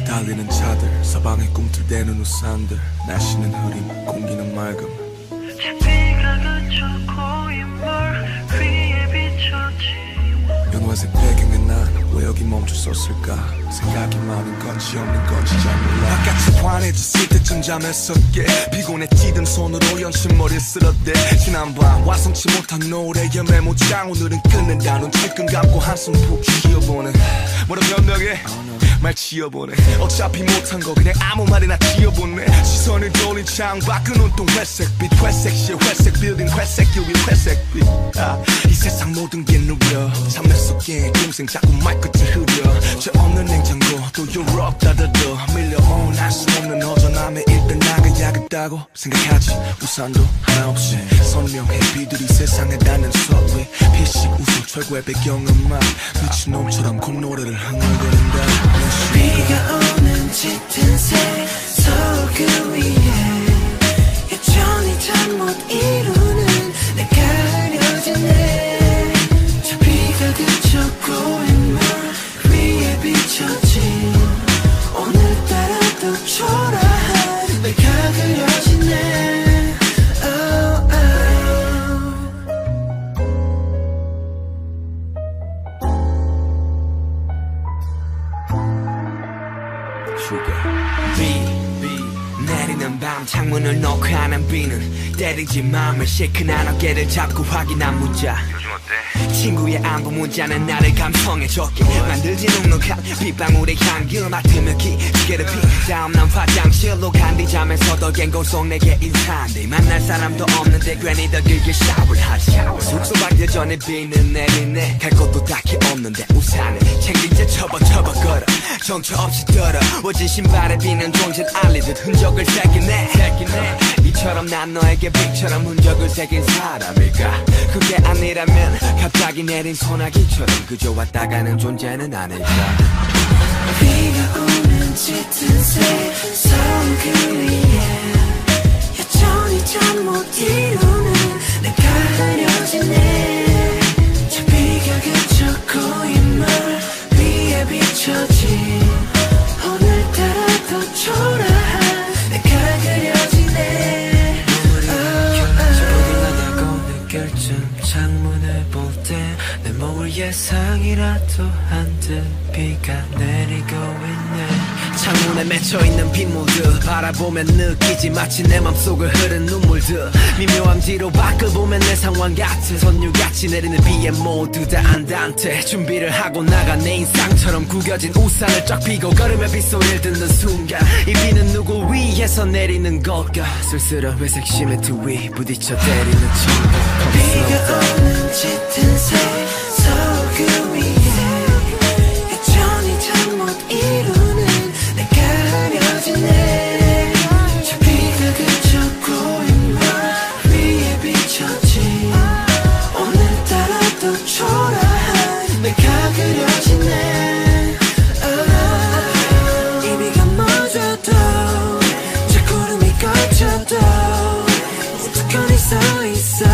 달리는 차들 서방에 꿈틀대는 우산들 날씨는 흐림 공기는 맑음 빛비가 그쳐 고인물 위에 비춰진 연화색 배경에 난 왜 여기 멈춰섰을까 생각이 많은 건지 없는 건지 잘 몰라 바깥이 환해졌을 때쯤 잠에서 깨 피곤해지던 손으로 연신머리를 쓸어대 지난밤 완성치 못한 노래의 메모장 오늘은 끝낸다 눈 질끈 감고 한숨 푹 쉬어보네 뭐라 변명해 말 지어보네 어차피 못한 거 그냥 아무 말이나 지어보네 시선을 돌린 창밖은 온통 회색빛 회색실 회색 빌딩 회색 유리 회색빛 이 세상 모든 게 누려 참내 속에 동생 자꾸 말끝을 흐려 죄 없는 냉장고 또 유럽 따다도 밀려온 알 수 없는 허전함에 일단 나가야겠다고 생각하지 우산도 하나 없이 선명해 비들이 세상에 닿는 소리 피식 웃음 최고의 배경음악 미친놈처럼 콧노래를 흥얼거린다 비가 오는 짙은 새 서그 위에 여전히 잠 못 이루는 내가 그려지네 저 비가 그쳐 고인물 위에 비춰진 오늘따라 또 초라한 내가 그려지네 oh, 내리는 밤 창문을 놓고 하는 비는 때리지 마음을 시큰한 어깨를 잡고 확인한 문자 요즘 어때? 친구의 안부 문자는 나를 감성에 젖게 만들지 눅눅한 빗방울의 향기 맡으며 기지개를 피 다음날 화장실로 간 뒤 잠에서도 갱고 속 내게 인사한대 만날 사람도 없는데 괜히 더 길게 샤워를 하지 숙소밖에 전에 비는 내리네 갈 곳도 딱히 없는데 우산을 챙긴 채 처벅처벅 걸어 정처 없이 더러워진 신발에 비는 존재를 알리듯 흔적을 새기네 이처럼 난 너에게 빛처럼 흔적을 새긴 사람일까 그게 아니라면 갑자기 내린 소나기처럼 그저 왔다 가는 존재는 아닐까 비가 오는 짙은 새 서그 위에 여전히 잠 못 이루는 내가 흐려지네 저 비가 그쳐 고인물 위에 비춰진 오늘따라 더 초라한 내가 그려지네 어디나다고 느낄 쯤 창문을 볼 때 내 몸을 예상이라도 한 듯 비가 내리고 있네 창문에 맺혀있는 빗물들 바라보면 느끼지 마치 내 맘속을 흐른 눈물들 미묘한 뒤로 밖을 보면 내 상황 같은 선율같이 내리는 비에 모두 다 안단테 준비를 하고 나간 내 인상처럼 구겨진 우산을 쫙 펴고 걸음의 빗소리를 듣는 순간 이 비는 누구 위에서 내리는 걸까 쓸쓸한 회색 시멘트 위 부딪혀 때리는 천국 비가 오는 짙은 새 서그 위에 여전히 잠 못 이루는 내가 흐려지네 저 비가 그쳐 고인물 위에 비춰진 오늘따라 또 초라한 내가 그려지네 이 비가 멎어도 저 구름이 걷혀도 우두커니 서 있어